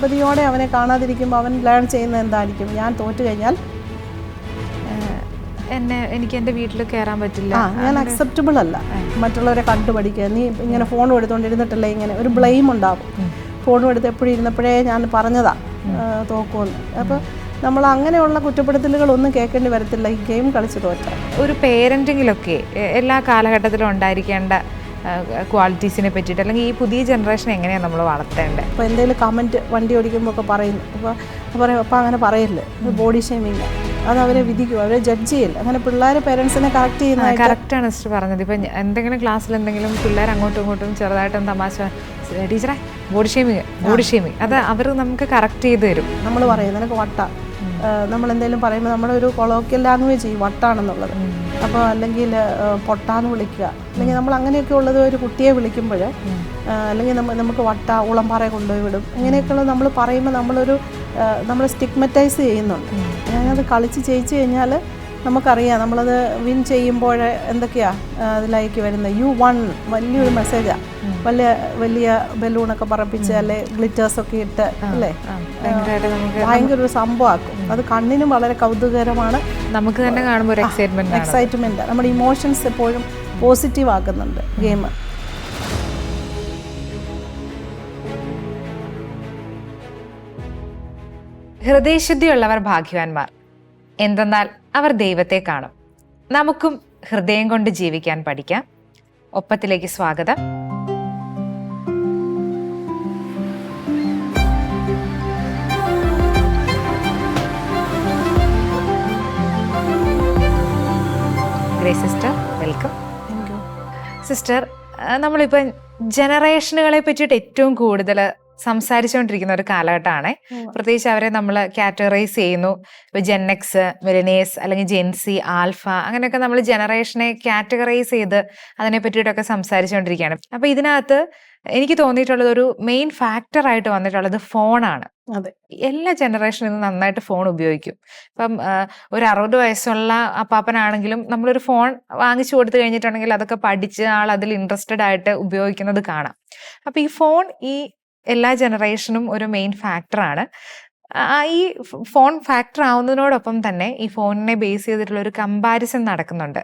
സിമ്പതിയോടെ അവനെ കാണാതിരിക്കുമ്പോൾ അവൻ ലേൺ ചെയ്യുന്നത് എന്തായിരിക്കും? ഞാൻ തോറ്റു കഴിഞ്ഞാൽ എനിക്ക് എൻ്റെ വീട്ടിൽ കയറാൻ പറ്റില്ല, ഞാൻ അക്സെപ്റ്റബിൾ അല്ല, മറ്റുള്ളവരെ കണ്ടുപഠിക്കുക, നീ ഇങ്ങനെ ഫോണും എടുത്തുകൊണ്ടിരുന്നിട്ടല്ലേ ഇങ്ങനെ ഒരു ബ്ലെയിം ഉണ്ടാവും. ഫോണും എടുത്ത് എപ്പോഴും ഇരുന്നപ്പോഴേ ഞാൻ പറഞ്ഞതാ തോക്കുമെന്ന്. അപ്പോൾ നമ്മൾ അങ്ങനെയുള്ള കുറ്റപ്പെടുത്തലുകളൊന്നും കേൾക്കേണ്ടി വരത്തില്ല ഈ ഗെയിം കളിച്ച് തോറ്റ. ഒരു പേരൻറ്റിങ്ങിലൊക്കെ എല്ലാ കാലഘട്ടത്തിലും ഉണ്ടായിരിക്കേണ്ട ക്വാളിറ്റീസിനെ പറ്റിയിട്ട്, അല്ലെങ്കിൽ ഈ പുതിയ ജനറേഷൻ എങ്ങനെയാണ് നമ്മൾ വളർത്തേണ്ടത്? അപ്പോൾ എന്തെങ്കിലും കമൻറ്റ് വണ്ടി ഓടിക്കുമ്പോൾ ഒക്കെ പറയുന്നു, അപ്പോൾ പറയും അപ്പോൾ അങ്ങനെ പറയല്ലേ, ബോഡി ഷേമിങ്, അത് അവരെ വിധിക്കും, അവരെ ജഡ്ജ് ചെയ്യില്ല. അങ്ങനെ പിള്ളേർ പേരൻസിനെ കറക്റ്റ് ചെയ്യുന്നത് കറക്റ്റാണ് സിസ്റ്റർ പറഞ്ഞത്. ഇപ്പം എന്തെങ്കിലും ക്ലാസ്സിൽ എന്തെങ്കിലും പിള്ളേർ അങ്ങോട്ടും ഇങ്ങോട്ടും ചെറുതായിട്ടും തമാശ, ടീച്ചറെ ബോഡി ഷേമിങ് അത് അവർ നമുക്ക് കറക്റ്റ് ചെയ്ത് തരും. നമ്മൾ പറയും നിനക്ക് വട്ട, നമ്മൾ എന്തെങ്കിലും പറയുമ്പോൾ നമ്മളൊരു കൊളോക്കിയൽ ലാംഗ്വേജ് ചെയ്യും വട്ടാണെന്നുള്ളത്. അപ്പോൾ അല്ലെങ്കിൽ പൊട്ടാന്ന് വിളിക്കുക, അല്ലെങ്കിൽ നമ്മൾ അങ്ങനെയൊക്കെ ഉള്ളത് ഒരു കുട്ടിയെ വിളിക്കുമ്പോൾ, അല്ലെങ്കിൽ നമുക്ക് വട്ട ഉളംപാറയെ കൊണ്ടുപോയി വിടും, ഇങ്ങനെയൊക്കെയുള്ളത് നമ്മൾ പറയുമ്പോൾ നമ്മൾ സ്റ്റിഗ്മറ്റൈസ് ചെയ്യുന്നുണ്ട്. ഞാനത് കളിച്ച് ജയിച്ചു കഴിഞ്ഞാൽ നമുക്കറിയാം നമ്മളത് വിൻ ചെയ്യുമ്പോൾ എന്തൊക്കെയാണ് അതിലേക്ക് വരുന്നത്. യു വൺ വലിയൊരു മെസ്സേജാണ്, വലിയ ബലൂണൊക്കെ പറപ്പിച്ച് അല്ലെ ഗ്ലിറ്റേഴ്സൊക്കെ ഇട്ട് അല്ലേ, ഭയങ്കര ഒരു സംഭവമാക്കും. അത് കണ്ണിനും വളരെ കൗതുകകരമാണ്, നമുക്ക് തന്നെ കാണുമ്പോൾ ഒരു എക്സൈറ്റ്മെൻറ്റ്. നമ്മുടെ ഇമോഷൻസ് എപ്പോഴും പോസിറ്റീവ് ആക്കുന്നുണ്ട് ഗെയിം. ഹൃദയശുദ്ധിയുള്ളവർ ഭാഗ്യവാന്മാർ, എന്തെന്നാൽ അവർ ദൈവത്തെ കാണും. നമുക്കും ഹൃദയം കൊണ്ട് ജീവിക്കാൻ പഠിക്കാം. ഒപ്പത്തിലേക്ക് സ്വാഗതം. Grace sister, welcome. സിസ്റ്റർ, നമ്മളിപ്പം ജനറേഷനുകളെ പറ്റിയിട്ട് ഏറ്റവും കൂടുതൽ സംസാരിച്ചുകൊണ്ടിരിക്കുന്ന ഒരു കാലഘട്ടമാണ്. പ്രത്യേകിച്ച് അവരെ നമ്മൾ കാറ്റഗറൈസ് ചെയ്യുന്നു. ഇപ്പൊ ജെൻഎക്സ്, മിലനിയേഴ്സ്, അല്ലെങ്കിൽ ജെൻസി, ആൽഫ, അങ്ങനെയൊക്കെ നമ്മൾ ജനറേഷനെ കാറ്റഗറൈസ് ചെയ്ത് അതിനെ പറ്റിയിട്ടൊക്കെ സംസാരിച്ചുകൊണ്ടിരിക്കുകയാണ്. അപ്പൊ ഇതിനകത്ത് എനിക്ക് തോന്നിയിട്ടുള്ളത് ഒരു മെയിൻ ഫാക്ടർ ആയിട്ട് വന്നിട്ടുള്ളത് ഫോണാണ്. എല്ലാ ജനറേഷനും ഇന്ന് നന്നായിട്ട് ഫോൺ ഉപയോഗിക്കും. ഇപ്പം ഒരു 60 വയസ്സുള്ള അപ്പാപ്പനാണെങ്കിലും നമ്മളൊരു ഫോൺ വാങ്ങിച്ചു കൊടുത്തു കഴിഞ്ഞിട്ടുണ്ടെങ്കിൽ അതൊക്കെ പഠിച്ച് ആൾ അതിൽ ഇൻട്രസ്റ്റഡ് ആയിട്ട് ഉപയോഗിക്കുന്നത് കാണാം. അപ്പൊ ഈ ഫോൺ ഈ എല്ലാ ജനറേഷനും ഒരു മെയിൻ ഫാക്ടറാണ്. ഈ ഫോൺ ഫാക്ടർ ആവുന്നതിനോടൊപ്പം തന്നെ ഈ ഫോണിനെ ബേസ് ചെയ്തിട്ടുള്ള ഒരു കമ്പാരിസൺ നടക്കുന്നുണ്ട്.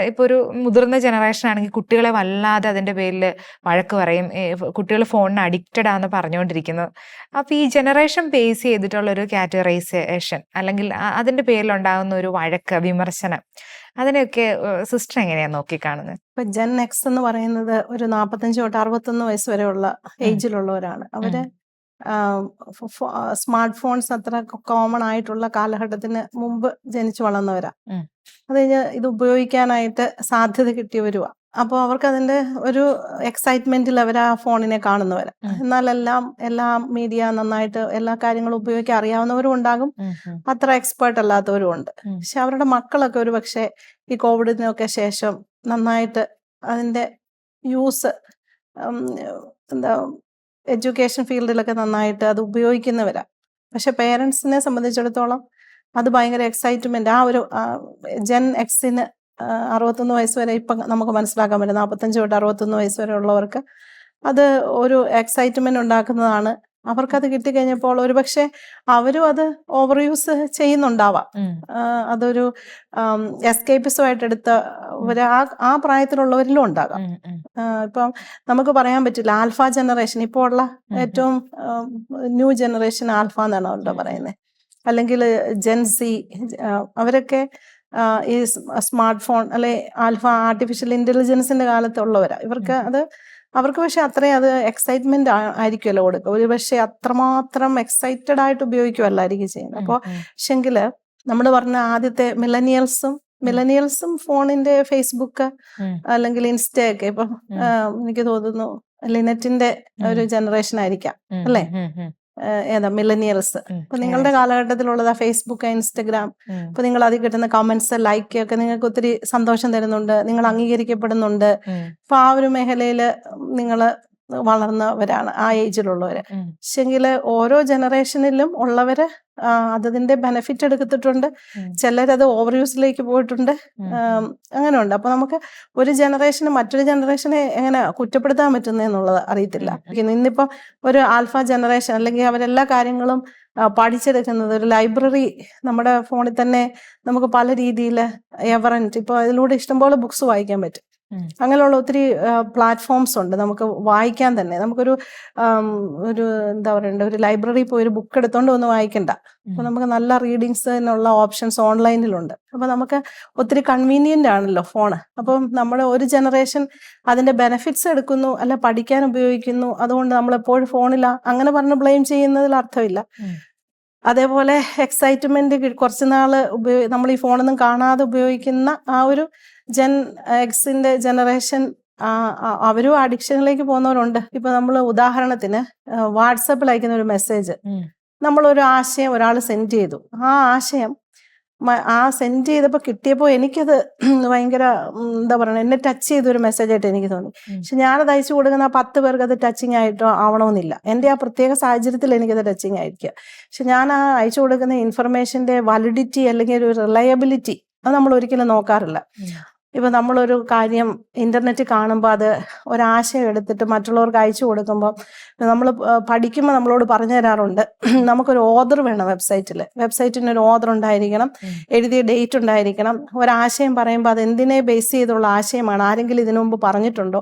ഇപ്പൊ ഒരു മുതിർന്ന ജനറേഷൻ ആണെങ്കിൽ കുട്ടികളെ വല്ലാതെ അതിന്റെ പേരിൽ വഴക്ക് പറയും, കുട്ടികൾ ഫോണിന് അഡിക്റ്റഡ് ആണെന്ന് പറഞ്ഞുകൊണ്ടിരിക്കുന്നു. അപ്പൊ ഈ ജനറേഷൻ ബേസ് ചെയ്തിട്ടുള്ള ഒരു കാറ്റഗറൈസേഷൻ അല്ലെങ്കിൽ അതിന്റെ പേരിലുണ്ടാകുന്ന ഒരു വഴക്ക്, വിമർശനം, അതിനെയൊക്കെ സിസ്റ്റർ എങ്ങനെയാണ് നോക്കിക്കാണുന്നത്? ഇപ്പൊ ജെൻ എക്സ് എന്ന് പറയുന്നത് ഒരു 45 തൊട്ട് 61 വയസ്സ് വരെയുള്ള ഏജിലുള്ളവരാണ്. അവര് സ്മാർട്ട് ഫോൺസ് അത്ര കോമൺ ആയിട്ടുള്ള കാലഘട്ടത്തിന് മുമ്പ് ജനിച്ചു വളർന്നവരാ. അത് കഴിഞ്ഞ് ഇത് ഉപയോഗിക്കാനായിട്ട് സാധ്യത കിട്ടിയവരുവാ. അപ്പോൾ അവർക്ക് അതിന്റെ ഒരു എക്സൈറ്റ്മെന്റിൽ അവർ ആ ഫോണിനെ കാണുന്നവരാ. എന്നാൽ എല്ലാ മീഡിയ നന്നായിട്ട് എല്ലാ കാര്യങ്ങളും ഉപയോഗിക്കാൻ അറിയാവുന്നവരും ഉണ്ടാകും, അത്ര എക്സ്പേർട്ട് അല്ലാത്തവരും ഉണ്ട്. പക്ഷെ അവരുടെ മക്കളൊക്കെ ഒരു പക്ഷേ ഈ കോവിഡിനൊക്കെ ശേഷം നന്നായിട്ട് അതിന്റെ യൂസ് എഡ്യൂക്കേഷൻ ഫീൽഡിലൊക്കെ നന്നായിട്ട് അത് ഉപയോഗിക്കുന്നവരാ. പക്ഷെ പേരൻസിനെ സംബന്ധിച്ചിടത്തോളം അത് ഭയങ്കര എക്സൈറ്റ്മെന്റ്. ആ ഒരു ജെൻ എക്സിന് 61 വയസ്സ് വരെ ഇപ്പം നമുക്ക് മനസ്സിലാക്കാൻ പറ്റും, 45 തൊട്ട് 61 വയസ്സ് വരെ ഉള്ളവർക്ക് അത് ഒരു എക്സൈറ്റ്മെന്റ് ഉണ്ടാക്കുന്നതാണ്. അവർക്കത് കിട്ടിക്കഴിഞ്ഞപ്പോൾ ഒരുപക്ഷെ അവരും അത് ഓവർ യൂസ് ചെയ്യുന്നുണ്ടാവാം. അതൊരു എസ്കേപ്പിസമായിട്ട് എടുത്ത ആ പ്രായത്തിലുള്ളവരിലും ഉണ്ടാകാം. ഇപ്പം നമുക്ക് പറയാൻ പറ്റില്ല. ആൽഫ ജനറേഷൻ, ഇപ്പോൾ ഉള്ള ഏറ്റവും ന്യൂ ജനറേഷൻ ആൽഫ എന്നാണ് അവരുടെ പറയുന്നത്, അല്ലെങ്കിൽ ജെൻസി, അവരൊക്കെ ഈ സ്മാർട്ട് ഫോൺ അല്ലെ ആൽഫ ആർട്ടിഫിഷ്യൽ ഇന്റലിജൻസിന്റെ കാലത്തുള്ളവരാ. അവർക്ക് പക്ഷെ അത്രയും അത് എക്സൈറ്റ്മെന്റ് ആയിരിക്കുമല്ലോ കൊടുക്കുക. ഒരു പക്ഷെ അത്രമാത്രം എക്സൈറ്റഡ് ആയിട്ട് ഉപയോഗിക്കുമല്ലായിരിക്കും ചെയ്യുന്നത്. അപ്പോൾ പക്ഷെങ്കിൽ നമ്മൾ പറഞ്ഞ ആദ്യത്തെ മിലനിയൽസും ഫോണിന്റെ ഫേസ്ബുക്ക് അല്ലെങ്കിൽ ഇൻസ്റ്റയൊക്കെ ഇപ്പം എനിക്ക് തോന്നുന്നു ലിനറ്റിന്റെ ഒരു ജനറേഷൻ ആയിരിക്കാം അല്ലേ, ഏതാ മിലനിയൽസ്. ഇപ്പൊ നിങ്ങളുടെ കാലഘട്ടത്തിലുള്ളതാ ഫേസ്ബുക്ക്, ഇൻസ്റ്റഗ്രാം. ഇപ്പൊ നിങ്ങൾ അതിൽ കിട്ടുന്ന കമന്റ്സ്, ലൈക്ക് ഒക്കെ നിങ്ങൾക്ക് ഒത്തിരി സന്തോഷം തരുന്നുണ്ട്, നിങ്ങൾ അംഗീകരിക്കപ്പെടുന്നുണ്ട്. അപ്പൊ ആ ഒരു മേഖലയിൽ നിങ്ങൾ വളർന്നവരാണ് ആ ഏജിലുള്ളവര്. പക്ഷെങ്കിൽ ഓരോ ജനറേഷനിലും ഉള്ളവര് അതിന്റെ ബെനിഫിറ്റ് എടുത്തിട്ടുണ്ട്. ചിലരത് ഓവർ യൂസിലേക്ക് പോയിട്ടുണ്ട്. അങ്ങനെ ഉണ്ട്. അപ്പൊ നമുക്ക് ഒരു ജനറേഷന് മറ്റൊരു ജനറേഷനെ എങ്ങനെ കുറ്റപ്പെടുത്താൻ പറ്റുന്നതെന്നുള്ളത് അറിയത്തില്ല. ഇന്നിപ്പം ഒരു ആൽഫ ജനറേഷൻ അല്ലെങ്കിൽ അവരെല്ലാ കാര്യങ്ങളും പഠിച്ചെടുക്കുന്നത് ഒരു ലൈബ്രറി നമ്മുടെ ഫോണിൽ തന്നെ നമുക്ക് പല രീതിയിൽ എവറൻറ്റ് ഇപ്പോൾ അതിലൂടെ ഇഷ്ടംപോലെ ബുക്സ് വായിക്കാൻ പറ്റും. അങ്ങനെയുള്ള ഒത്തിരി പ്ലാറ്റ്ഫോംസ് ഉണ്ട് നമുക്ക് വായിക്കാൻ തന്നെ. നമുക്കൊരു എന്താ പറയണ്ട, ഒരു ലൈബ്രറി പോയി ഒരു ബുക്ക് എടുത്തോണ്ട് ഒന്ന് വായിക്കണ്ട. അപ്പൊ നമുക്ക് നല്ല റീഡിങ്സിനുള്ള ഓപ്ഷൻസ് ഓൺലൈനിലുണ്ട്. അപ്പൊ നമുക്ക് ഒത്തിരി കൺവീനിയന്റ് ആണല്ലോ ഫോണ്. അപ്പം നമ്മുടെ ഒരു ജനറേഷൻ അതിന്റെ ബെനിഫിറ്റ്സ് എടുക്കുന്നു, അല്ല പഠിക്കാൻ ഉപയോഗിക്കുന്നു, അതുകൊണ്ട് നമ്മൾ എപ്പോഴും ഫോണില്ല അങ്ങനെ പറഞ്ഞ് ബ്ലെയിം ചെയ്യുന്നതിൽ അർത്ഥമില്ല. അതേപോലെ എക്സൈറ്റ്മെന്റ് കുറച്ച് നാള് നമ്മൾ ഈ ഫോണൊന്നും കാണാതെ ഉപയോഗിക്കുന്ന ആ ഒരു ജെൻ എക്സിന്റെ ജനറേഷൻ അവരും അഡിക്ഷനിലേക്ക് പോകുന്നവരുണ്ട്. ഇപ്പൊ നമ്മൾ ഉദാഹരണത്തിന് വാട്സപ്പിൽ അയക്കുന്ന ഒരു മെസ്സേജ്, നമ്മളൊരു ആശയം ഒരാൾ സെൻഡ് ചെയ്തു. ആ ആശയം സെൻഡ് ചെയ്തപ്പോൾ കിട്ടിയപ്പോൾ എനിക്കത് ഭയങ്കര എന്താ പറയുക, എന്നെ ടച്ച് ചെയ്തൊരു മെസ്സേജ് ആയിട്ട് എനിക്ക് തോന്നി. പക്ഷെ ഞാനത് അയച്ചു കൊടുക്കുന്ന 10 പേർക്ക് അത് ടച്ചിങ് ആയിട്ടോ ആവണമെന്നില്ല. എൻ്റെ ആ പ്രത്യേക സാഹചര്യത്തിൽ എനിക്കത് ടച്ചിങ് ആയിരിക്കുക. പക്ഷെ ഞാൻ ആ അയച്ചു കൊടുക്കുന്ന ഇൻഫർമേഷൻ്റെ വാലിഡിറ്റി അല്ലെങ്കിൽ ഒരു റിലയബിലിറ്റി അത് നമ്മൾ ഒരിക്കലും നോക്കാറില്ല. ഇപ്പം നമ്മളൊരു കാര്യം ഇൻ്റർനെറ്റിൽ കാണുമ്പോൾ അത് ഒരാശയം എടുത്തിട്ട് മറ്റുള്ളവർക്ക് അയച്ചു കൊടുക്കുമ്പോൾ നമ്മൾ പഠിക്കുമ്പോൾ നമ്മളോട് പറഞ്ഞു തരാറുണ്ട്, നമുക്കൊരു ഓർഡർ വേണം വെബ്സൈറ്റിന് ഒരു ഓർഡർ ഉണ്ടായിരിക്കണം, എഴുതിയ ഡേറ്റ് ഉണ്ടായിരിക്കണം. ഒരാശയം പറയുമ്പോൾ അത് എന്തിനെ ബേസ് ചെയ്തുള്ള ആശയമാണ്, ആരെങ്കിലും ഇതിനു മുമ്പ് പറഞ്ഞിട്ടുണ്ടോ,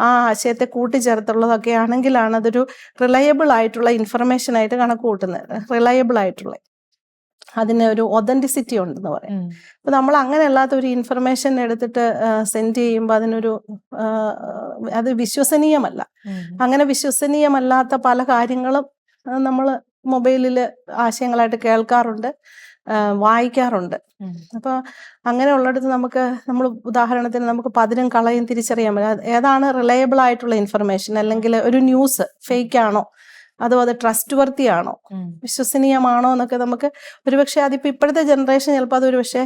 ആ ആശയത്തെ കൂട്ടിച്ചേർത്തുള്ളതൊക്കെ ആണെങ്കിലാണ് അതൊരു റിലയബിൾ ആയിട്ടുള്ള ഇൻഫർമേഷൻ ആയിട്ട് കണക്ക് കൂട്ടുന്നത്. റിലയബിൾ ആയിട്ടുള്ള അതിന് ഒരു ഒതന്റിസിറ്റി ഉണ്ടെന്ന് പറയാം. അപ്പൊ നമ്മൾ അങ്ങനെ അല്ലാത്ത ഒരു ഇൻഫർമേഷൻ എടുത്തിട്ട് സെൻഡ് ചെയ്യുമ്പോൾ അതിനൊരു അത് വിശ്വസനീയമല്ല. അങ്ങനെ വിശ്വസനീയമല്ലാത്ത പല കാര്യങ്ങളും നമ്മൾ മൊബൈലിൽ ആശയങ്ങളായിട്ട് കേൾക്കാറുണ്ട്, വായിക്കാറുണ്ട്. അപ്പൊ അങ്ങനെ ഉള്ളിടത്ത് നമ്മൾ ഉദാഹരണത്തിന് നമുക്ക് പതിരും കളയും തിരിച്ചറിയാൻ പറ്റും ഏതാണ് റിലയബിൾ ആയിട്ടുള്ള ഇൻഫർമേഷൻ, അല്ലെങ്കിൽ ഒരു ന്യൂസ് ഫേക്ക് ആണോ, അതോ അത് ട്രസ്റ്റ് വർത്തി ആണോ, വിശ്വസനീയമാണോ എന്നൊക്കെ നമുക്ക് ഒരുപക്ഷെ അതിപ്പോ ഇപ്പോഴത്തെ ജനറേഷൻ ചിലപ്പോൾ അത് ഒരുപക്ഷെ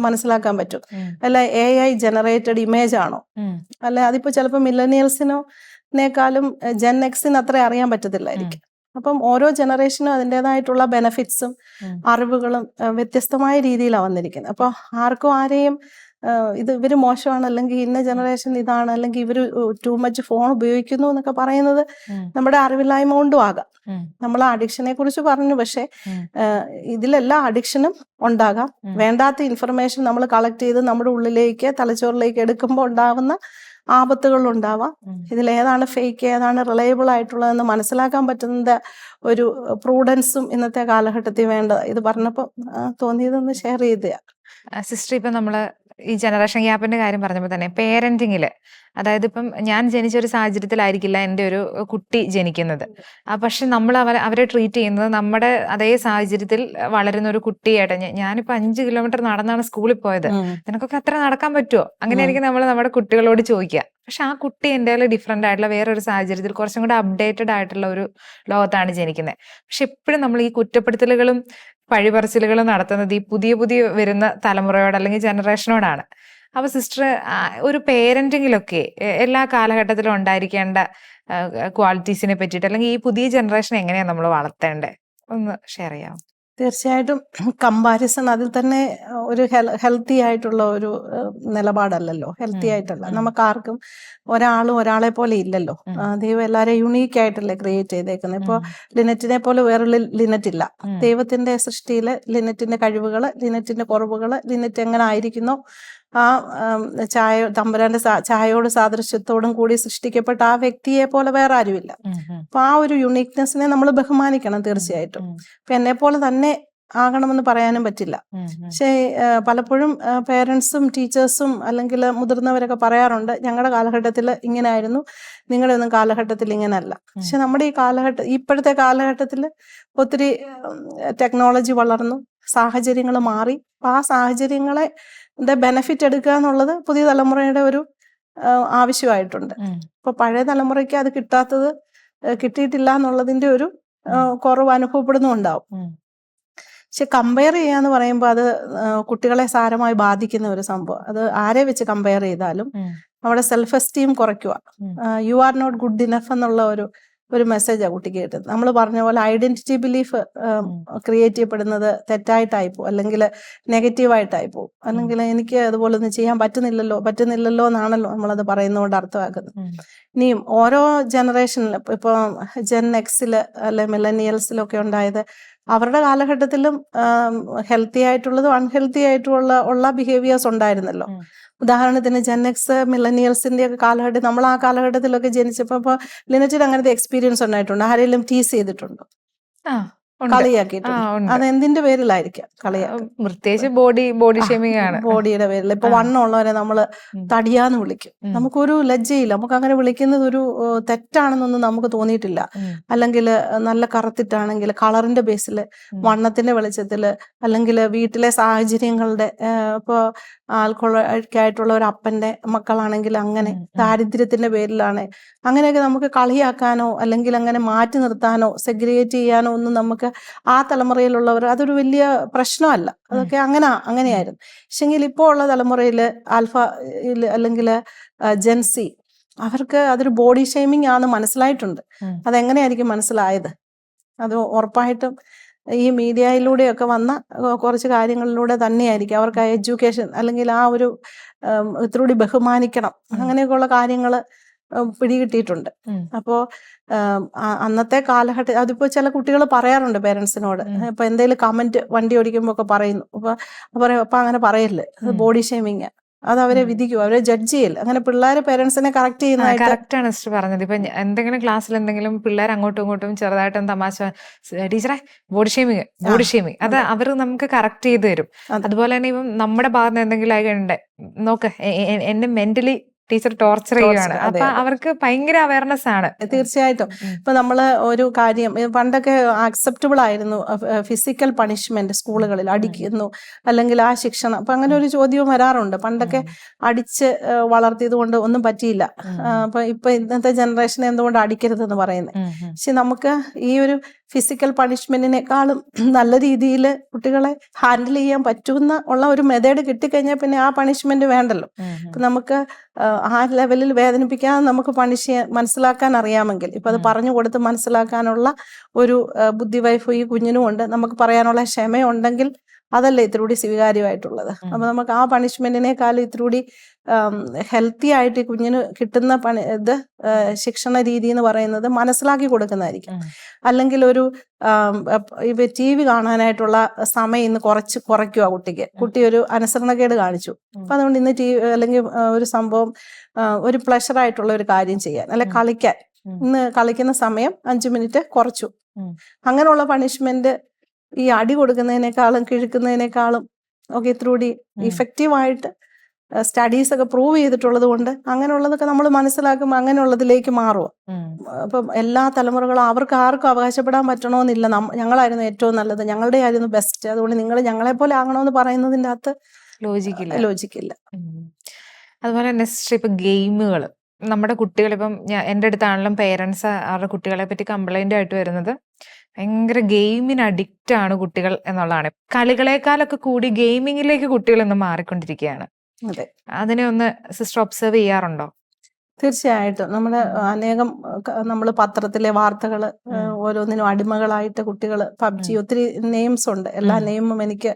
മനസ്സിലാക്കാൻ പറ്റും. അല്ല AI ജനറേറ്റഡ് ഇമേജ് ആണോ, അല്ല അതിപ്പോ ചിലപ്പോൾ മില്ലനിയൽസിനേക്കാളും ജെൻ എക്സിന് അത്ര അറിയാൻ പറ്റത്തില്ലായിരിക്കും. അപ്പം ഓരോ ജനറേഷനും അതിൻ്റെതായിട്ടുള്ള ബെനിഫിറ്റ്സും അറിവുകളും വ്യത്യസ്തമായ രീതിയിലാണ് വന്നിരിക്കുന്നത്. അപ്പോൾ ആർക്കും ആരെയും ഇവര് മോശമാണ്, അല്ലെങ്കിൽ ഇന്ന ജനറേഷൻ ഇതാണ്, അല്ലെങ്കിൽ ഇവര് ടൂ മച്ച് ഫോൺ ഉപയോഗിക്കുന്നു എന്നൊക്കെ പറയുന്നത് നമ്മുടെ അറിവില്ലായ്മ കൊണ്ടും ആകാം. നമ്മൾ അഡിക്ഷനെ കുറിച്ച് പറഞ്ഞു, പക്ഷെ ഇതിലെല്ലാം അഡിക്ഷനും ഉണ്ടാകാം. വേണ്ടാത്ത ഇൻഫർമേഷൻ നമ്മൾ കളക്ട് ചെയ്ത് നമ്മുടെ ഉള്ളിലേക്ക് തലച്ചോറിലേക്ക് എടുക്കുമ്പോൾ ഉണ്ടാകുന്ന ആപത്തുകളുണ്ടാവാം. ഇതിലേതാണ് ഫേക്ക്, ഏതാണ് റിലയബിൾ ആയിട്ടുള്ളതെന്ന് മനസ്സിലാക്കാൻ പറ്റുന്ന ഒരു പ്രൂഡൻസും ഇന്നത്തെ കാലഘട്ടത്തിൽ വേണ്ട. ഇത് പറഞ്ഞപ്പോൾ തോന്നിയതൊന്ന് ഷെയർ ചെയ്തതാണ്. സിസ്റ്റർ, ഇപ്പം നമ്മള് ഈ ജനറേഷൻ ഗ്യാപ്പിന്റെ കാര്യം പറഞ്ഞപ്പോൾ തന്നെ പേരന്റിങ്ങില്, അതായത് ഇപ്പം ഞാൻ ജനിച്ച ഒരു സാഹചര്യത്തിലായിരിക്കില്ല എൻ്റെ ഒരു കുട്ടി ജനിക്കുന്നത്. പക്ഷെ നമ്മൾ അവരെ ട്രീറ്റ് ചെയ്യുന്നത് നമ്മുടെ അതേ സാഹചര്യത്തിൽ വളരുന്ന ഒരു കുട്ടിയായിട്ട്. ഞാനിപ്പോൾ 5 കിലോമീറ്റർ നടന്നാണ് സ്കൂളിൽ പോയത്, നിനക്കൊക്കെ അത്ര നടക്കാൻ പറ്റുമോ, അങ്ങനെയായിരിക്കും നമ്മൾ നമ്മുടെ കുട്ടികളോട് ചോദിക്കുക. പക്ഷെ ആ കുട്ടി എൻ്റെ ഡിഫറെൻ്റ് ആയിട്ടുള്ള വേറൊരു സാഹചര്യത്തിൽ കുറച്ചും കൂടെ അപ്ഡേറ്റഡ് ആയിട്ടുള്ള ഒരു ലോകത്താണ് ജനിക്കുന്നത്. പക്ഷെ എപ്പോഴും നമ്മൾ ഈ കുറ്റപ്പെടുത്തലുകളും പഴിപറിച്ചിലുകളും നടത്തുന്നത് ഈ പുതിയ വരുന്ന തലമുറയോട് അല്ലെങ്കിൽ ജനറേഷനോടാണ്. അപ്പൊ സിസ്റ്റർ, ഒരു പേരന്റിങ്ങിലൊക്കെ എല്ലാ കാലഘട്ടത്തിലും ഉണ്ടായിരിക്കേണ്ട ക്വാളിറ്റീസിനെ പറ്റിയിട്ട്, അല്ലെങ്കിൽ ഈ പുതിയ ജനറേഷൻ എങ്ങനെയാണ് നമ്മൾ വളർത്തേണ്ടത്, ഒന്ന് ഷെയർ ചെയ്യാം. തീർച്ചയായിട്ടും കമ്പാരിസൺ അതിൽ തന്നെ ഒരു ഹെൽത്തി ആയിട്ടുള്ള ഒരു നിലപാടല്ലല്ലോ. ഹെൽത്തി ആയിട്ടല്ല. നമുക്കാർക്കും ഒരാളും ഒരാളെ പോലെ ഇല്ലല്ലോ. ദൈവം എല്ലാവരെയും യുണീക്ക് ആയിട്ടല്ലേ ക്രിയേറ്റ് ചെയ്തേക്കുന്നത്. ഇപ്പോൾ ലിനറ്റിനെ പോലെ വേറൊരു ലിനറ്റ് ഇല്ല. ദൈവത്തിന്റെ സൃഷ്ടിയില് ലിനറ്റിന്റെ കഴിവുകള്, ലിനറ്റിന്റെ കുറവുകള്, ലിനറ്റ് എങ്ങനെ ആയിരിക്കുന്നോ ആ തമ്പുരാന്റെ ചായയോട് സാദൃശ്യത്തോടും കൂടി സൃഷ്ടിക്കപ്പെട്ട ആ വ്യക്തിയെ പോലെ വേറെ ആരുമില്ല. അപ്പൊ ആ ഒരു യുണീക്നെസ്സിനെ നമ്മൾ ബഹുമാനിക്കണം തീർച്ചയായിട്ടും. അപ്പൊ എന്നെ പോലെ തന്നെ ആകണമെന്ന് പറയാനും പറ്റില്ല. പക്ഷേ പലപ്പോഴും പേരൻസും ടീച്ചേഴ്സും അല്ലെങ്കിൽ മുതിർന്നവരൊക്കെ പറയാറുണ്ട്, ഞങ്ങളുടെ കാലഘട്ടത്തിൽ ഇങ്ങനെ ആയിരുന്നു, നിങ്ങളുടെ ഒന്നും കാലഘട്ടത്തിൽ ഇങ്ങനെയല്ല. പക്ഷെ നമ്മുടെ ഇപ്പോഴത്തെ കാലഘട്ടത്തിൽ ഒത്തിരി ടെക്നോളജി വളർന്നു, സാഹചര്യങ്ങൾ മാറി. ആ സാഹചര്യങ്ങളെ ബെനിഫിറ്റ് എടുക്കുക എന്നുള്ളത് പുതിയ തലമുറയുടെ ഒരു ആവശ്യമായിട്ടുണ്ട്. ഇപ്പൊ പഴയ തലമുറയ്ക്ക് അത് കിട്ടിയിട്ടില്ല എന്നുള്ളതിന്റെ ഒരു കുറവ് അനുഭവപ്പെടുന്നുണ്ടാവും. പക്ഷെ കമ്പയർ ചെയ്യാന്ന് പറയുമ്പോൾ അത് കുട്ടികളെ സാരമായി ബാധിക്കുന്ന ഒരു സംഭവം. അത് ആരെ വെച്ച് കമ്പയർ ചെയ്താലും നമ്മുടെ സെൽഫ് എസ്റ്റീം കുറയ്ക്കുക. ഉം. You are not good enough എന്നുള്ള ഒരു മെസ്സേജാണ് കുട്ടിക്ക് കിട്ടുന്നത്. നമ്മൾ പറഞ്ഞ പോലെ ഐഡന്റിറ്റി ബിലീഫ് ക്രിയേറ്റ് ചെയ്യപ്പെടുന്നത് തെറ്റായിട്ടായി പോകും, അല്ലെങ്കിൽ നെഗറ്റീവായിട്ടായി പോകും, അല്ലെങ്കിൽ എനിക്ക് അതുപോലെ ഒന്നും ചെയ്യാൻ പറ്റുന്നില്ലല്ലോ എന്നാണല്ലോ നമ്മളത് പറയുന്നതുകൊണ്ട് അർത്ഥമാക്കുന്നത്. ഇനിയും ഓരോ ജനറേഷനിലും ഇപ്പോൾ ജെൻ എക്സില് അല്ലെ മില്ലനിയൽസിലൊക്കെ ഉണ്ടായത് അവരുടെ കാലഘട്ടത്തിലും ഹെൽത്തി ആയിട്ടുള്ളതും അൺഹെൽത്തി ആയിട്ടുള്ള ബിഹേവിയേഴ്സ് ഉണ്ടായിരുന്നല്ലോ. ഉദാഹരണത്തിന് ജെൻ എക്സ് മില്ലനിയൽസിന്റെ ഒക്കെ കാലഘട്ടം, നമ്മൾ ആ കാലഘട്ടത്തിലൊക്കെ ജനിച്ചപ്പോൾ ഇപ്പോൾ ലിനറ്റിന് അങ്ങനത്തെ എക്സ്പീരിയൻസ് ഉണ്ടായിട്ടുണ്ട്. ആരെങ്കിലും ടീസ് ചെയ്തിട്ടുണ്ടോ? കളിയാക്കിയിട്ടുണ്ട്. അത് എന്തിന്റെ പേരിലായിരിക്കാം കളിയാക്കുക? പ്രത്യേകിച്ച് ബോഡി ഷേമിംഗ് ആണ്. ബോഡിയുടെ പേരിൽ. ഇപ്പൊ വണ്ണമുള്ളവരെ നമ്മള് തടിയാന്ന് വിളിക്കും. നമുക്കൊരു ലജ്ജയില്ല, നമുക്ക് അങ്ങനെ വിളിക്കുന്നത് ഒരു തെറ്റാണെന്നൊന്നും നമുക്ക് തോന്നിയിട്ടില്ല. അല്ലെങ്കിൽ നല്ല കറുത്തിട്ടാണെങ്കിൽ കളറിന്റെ ബേസിൽ, വണ്ണത്തിന്റെ വെളിച്ചത്തില്, അല്ലെങ്കിൽ വീട്ടിലെ സാഹചര്യങ്ങളുടെ ഇപ്പൊ ആൾക്കൊള്ളായിട്ടുള്ള ഒരു അപ്പന്റെ മക്കളാണെങ്കിൽ അങ്ങനെ, ദാരിദ്ര്യത്തിന്റെ പേരിലാണ്, അങ്ങനെയൊക്കെ നമുക്ക് കളിയാക്കാനോ അല്ലെങ്കിൽ അങ്ങനെ മാറ്റി നിർത്താനോ സെഗ്രിഗേറ്റ് ചെയ്യാനോ ഒന്നും നമുക്ക് ആ തലമുറയിലുള്ളവർ അതൊരു വലിയ പ്രശ്നമല്ല. അതൊക്കെ അങ്ങനെയായിരുന്നു. പക്ഷെങ്കിൽ ഇപ്പോൾ ഉള്ള തലമുറയിൽ ആൽഫ അല്ലെങ്കിൽ ജെൻസി, അവർക്ക് അതൊരു ബോഡി ഷെയ്മിങ് ആണെന്ന് മനസ്സിലായിട്ടുണ്ട്. അതെങ്ങനെയായിരിക്കും മനസ്സിലായത്? അത് ഉറപ്പായിട്ടും ഈ മീഡിയയിലൂടെയൊക്കെ വന്ന കുറച്ച് കാര്യങ്ങളിലൂടെ തന്നെയായിരിക്കും. അവർക്ക് എഡ്യൂക്കേഷൻ അല്ലെങ്കിൽ ആ ഒരു ഇത്തിരി ബഹുമാനിക്കണം അങ്ങനെയൊക്കെയുള്ള കാര്യങ്ങൾ പിടികിട്ടിയിട്ടുണ്ട്. അപ്പോൾ അന്നത്തെ കാലഘട്ടം അതിപ്പോ ചില കുട്ടികൾ പറയാറുണ്ട് പേരൻസിനോട്, ഇപ്പൊ എന്തെങ്കിലും കമന്റ് വണ്ടി ഓടിക്കുമ്പോ ഒക്കെ പറയുന്നു, അപ്പൊ അങ്ങനെ പറയല്ലേ, അത് ബോഡി ഷേമിങ്, അത് അവരെ വിധിക്കും, അവരെ ജഡ്ജ് ചെയ്യില്ല. അങ്ങനെ പിള്ളേര് പേരൻസിനെ കറക്റ്റ് ചെയ്യുന്നതായിട്ട്. കറക്റ്റാണ് സിസ്റ്റർ പറഞ്ഞത്. ഇപ്പൊ എന്തെങ്കിലും ക്ലാസ്സിൽ എന്തെങ്കിലും പിള്ളേർ അങ്ങോട്ടും ഇങ്ങോട്ടും ചെറുതായിട്ടും തമാശ, ടീച്ചറെ ബോഡി ഷേമിങ് അത് അവർ നമുക്ക് കറക്റ്റ് ചെയ്ത് തരും. അതുപോലെ തന്നെ ഇപ്പം നമ്മുടെ ഭാഗത്ത് എന്തെങ്കിലും ആയിക്കണ്ടേ, നോക്ക് എന്നെ മെന്റലി ടീച്ചർ ടോർച്ചർ ചെയ്യുകയാണ്, അപ്പൊ അവർക്ക് ഭയങ്കര അവയർനെസ് ആണ്. തീർച്ചയായിട്ടും. ഇപ്പൊ നമ്മള് ഒരു കാര്യം പണ്ടൊക്കെ അക്സെപ്റ്റബിൾ ആയിരുന്നു ഫിസിക്കൽ പണിഷ്മെന്റ് സ്കൂളുകളിൽ, അടിക്കുന്നു അല്ലെങ്കിൽ ആ ശിക്ഷണം. അപ്പൊ അങ്ങനെ ഒരു ചോദ്യവും വരാറുണ്ട്. പണ്ടൊക്കെ അടിച്ച് വളർത്തിയത് കൊണ്ട് ഒന്നും പറ്റിയില്ല, ഇപ്പൊ ഇന്നത്തെ ജനറേഷനെ എന്തുകൊണ്ട് അടിക്കരുതെന്ന് പറയുന്നത്. പക്ഷെ നമുക്ക് ഈ ഒരു ഫിസിക്കൽ പണിഷ്മെന്റിനേക്കാളും നല്ല രീതിയിൽ കുട്ടികളെ ഹാൻഡിൽ ചെയ്യാൻ പറ്റുന്ന ഒരു മെത്തേഡ് കിട്ടിക്കഴിഞ്ഞാൽ പിന്നെ ആ പണിഷ്മെന്റ് വേണ്ടല്ലോ. ഇപ്പൊ നമുക്ക് ആ ലെവലിൽ വേദനിപ്പിക്കാതെ നമുക്ക് മനസ്സിലാക്കാൻ അറിയാമെങ്കിൽ, ഇപ്പൊ അത് പറഞ്ഞു കൊടുത്ത് മനസ്സിലാക്കാനുള്ള ഒരു ബുദ്ധിവൈഫ് ഈ കുഞ്ഞിനും ഉണ്ട്, നമുക്ക് പറയാനുള്ള ക്ഷമയുണ്ടെങ്കിൽ അതല്ലേ ഇത്തിരി സ്വീകാര്യമായിട്ടുള്ളത്. അപ്പൊ നമുക്ക് ആ പണിഷ്മെന്റിനേക്കാളും ഇത്തിരി ഹെൽത്തി ആയിട്ട് ഈ കുഞ്ഞിന് കിട്ടുന്ന ശിക്ഷണ രീതി എന്ന് പറയുന്നത് മനസ്സിലാക്കി കൊടുക്കുന്നതായിരിക്കും. അല്ലെങ്കിൽ ഒരു TV കാണാനായിട്ടുള്ള സമയം ഇന്ന് കുറയ്ക്കുക കുട്ടി ഒരു അനുസരണക്കേട് കാണിച്ചു, അപ്പൊ അതുകൊണ്ട് ഇന്ന് അല്ലെങ്കിൽ ഒരു സംഭവം ഒരു പ്ലഷർ ആയിട്ടുള്ള ഒരു കാര്യം ചെയ്യാൻ, അല്ലെ കളിക്കാൻ ഇന്ന് കളിക്കുന്ന സമയം 5 മിനിറ്റ് കുറച്ചു. അങ്ങനെയുള്ള പണിഷ്മെന്റ് ഈ അടി കൊടുക്കുന്നതിനേക്കാളും കിഴക്കുന്നതിനേക്കാളും ഒക്കെ ഇത്തിരി ഇഫക്റ്റീവായിട്ട് സ്റ്റഡീസ് ഒക്കെ പ്രൂവ് ചെയ്തിട്ടുള്ളത് കൊണ്ട് അങ്ങനെയുള്ളതൊക്കെ നമ്മൾ മനസ്സിലാക്കുമ്പോൾ അങ്ങനെയുള്ളതിലേക്ക് മാറുക. അപ്പം എല്ലാ തലമുറകളും അവർക്ക് ആർക്കും അവകാശപ്പെടാൻ പറ്റണമെന്നില്ല, ഞങ്ങളായിരുന്നു ഏറ്റവും നല്ലത്, ഞങ്ങളുടെ ആയിരുന്നു ബെസ്റ്റ്, അതുകൊണ്ട് നിങ്ങൾ ഞങ്ങളെ പോലെ ആകണമെന്ന് പറയുന്നതിൻ്റെ അകത്ത് ലോജിക്കില്ല. അതുപോലെ തന്നെ ഇപ്പൊ ഗെയിമുകൾ നമ്മുടെ കുട്ടികളിപ്പം എൻ്റെ അടുത്താണെങ്കിലും പേരൻസ് അവരുടെ കുട്ടികളെ പറ്റി കംപ്ലൈന്റ് ആയിട്ട് വരുന്നത് ഭയങ്കര ഗെയിമിന് അഡിക്റ്റ് ആണ് കുട്ടികൾ എന്നുള്ളതാണ്. കളികളെക്കാളൊക്കെ കൂടി ഗെയിമിങ്ങിലേക്ക് കുട്ടികൾ ഇന്ന് മാറിക്കൊണ്ടിരിക്കുകയാണ്. അതെ, അതിനെ ഒന്ന് സിസ്റ്റർ ഒബ്സർവ് ചെയ്യാറുണ്ടോ? തീർച്ചയായിട്ടും. നമ്മൾ പത്രത്തിലെ വാർത്തകൾ ഓരോന്നിനും അടിമകളായിട്ട് കുട്ടികൾ പബ്ജി, ഒത്തിരി നെയിംസ് ഉണ്ട്, എല്ലാ നെയിമും എനിക്ക്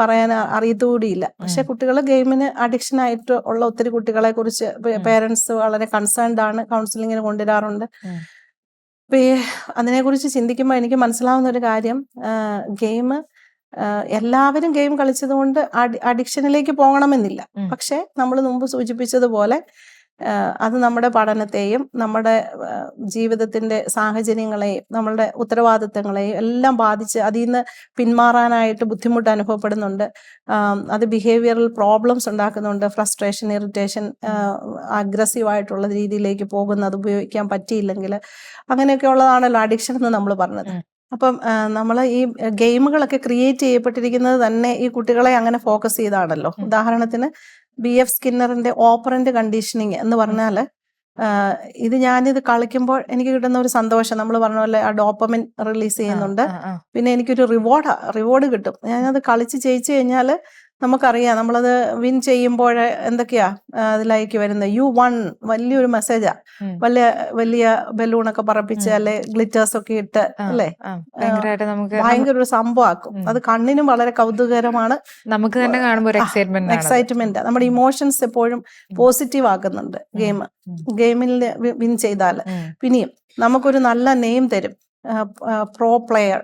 പറയാൻ അറിയത്തുകൂടിയില്ല. പക്ഷെ കുട്ടികൾ ഗെയിമിന് അഡിക്ഷൻ ആയിട്ട് ഉള്ള ഒത്തിരി കുട്ടികളെ കുറിച്ച് പേരൻസ് വളരെ കൺസേൺഡ് ആണ്, കൗൺസിലിങ്ങിന് കൊണ്ടുവരാറുണ്ട്. അപ്പൊ അതിനെക്കുറിച്ച് ചിന്തിക്കുമ്പോൾ എനിക്ക് മനസ്സിലാവുന്ന ഒരു കാര്യം, ഗെയിം എല്ലാവരും ഗെയിം കളിച്ചത് കൊണ്ട് അഡിക്ഷനിലേക്ക് പോകണമെന്നില്ല. പക്ഷെ നമ്മൾ മുമ്പ് സൂചിപ്പിച്ചതുപോലെ അത് നമ്മുടെ പഠനത്തെയും നമ്മുടെ ജീവിതത്തിന്റെ സാഹചര്യങ്ങളെയും നമ്മളുടെ ഉത്തരവാദിത്തങ്ങളെയും എല്ലാം ബാധിച്ച് അതിൽ നിന്ന് പിന്മാറാനായിട്ട് ബുദ്ധിമുട്ട് അനുഭവപ്പെടുന്നുണ്ട്. അത് ബിഹേവിയറൽ പ്രോബ്ലംസ് ഉണ്ടാക്കുന്നുണ്ട്, ഫ്രസ്ട്രേഷൻ, ഇറിറ്റേഷൻ, അഗ്രസീവായിട്ടുള്ള രീതിയിലേക്ക് പോകുന്നത് ഉപയോഗിക്കാൻ പറ്റിയില്ലെങ്കിൽ, അങ്ങനെയൊക്കെ ഉള്ളതാണല്ലോ അഡിക്ഷൻ എന്ന് നമ്മൾ പറഞ്ഞത്. അപ്പം നമ്മൾ ഈ ഗെയിമുകളൊക്കെ ക്രിയേറ്റ് ചെയ്യപ്പെട്ടിരിക്കുന്നത് തന്നെ ഈ കുട്ടികളെ അങ്ങനെ ഫോക്കസ് ചെയ്താണല്ലോ. ഉദാഹരണത്തിന് BF സ്കിന്നറിന്റെ ഓപ്പറന്റ് കണ്ടീഷനിങ് എന്ന് പറഞ്ഞാൽ, ഞാനിത് കളിക്കുമ്പോൾ എനിക്ക് കിട്ടുന്ന ഒരു സന്തോഷം, നമ്മൾ പറഞ്ഞ പോലെ ആ ഡോപ്പമിൻ റിലീസ് ചെയ്യുന്നുണ്ട്, പിന്നെ എനിക്കൊരു റിവാർഡ് കിട്ടും. ഞാനത് കളിച്ച് ജയിച്ചു കഴിഞ്ഞാൽ നമുക്കറിയാം നമ്മളത് വിൻ ചെയ്യുമ്പോൾ എന്തൊക്കെയാ അതിലേക്ക് വരുന്നത്, യു വൺ, വലിയൊരു മെസ്സേജാ. വലിയ വലിയ ബലൂണൊക്കെ പറപ്പിച്ച് അല്ലെ ഗ്ലിറ്റേഴ്സ് ഒക്കെ ഇട്ട് അല്ലേ, ഭയങ്കരമായിട്ട് നമുക്ക് ഭയങ്കര ഒരു സംഭവമാക്കും. അത് കണ്ണിനും വളരെ കൗതുകരമാണ്, നമുക്ക് തന്നെ കാണുമ്പോൾ ഒരു എക്സൈറ്റ്മെന്റ്. നമ്മുടെ ഇമോഷൻസ് എപ്പോഴും പോസിറ്റീവ് ആക്കുന്നുണ്ട് ഗെയിമിൽ വിൻ ചെയ്താൽ. പിന്നെയും നമുക്കൊരു നല്ല നെയിം തരും, പ്രോ പ്ലെയർ,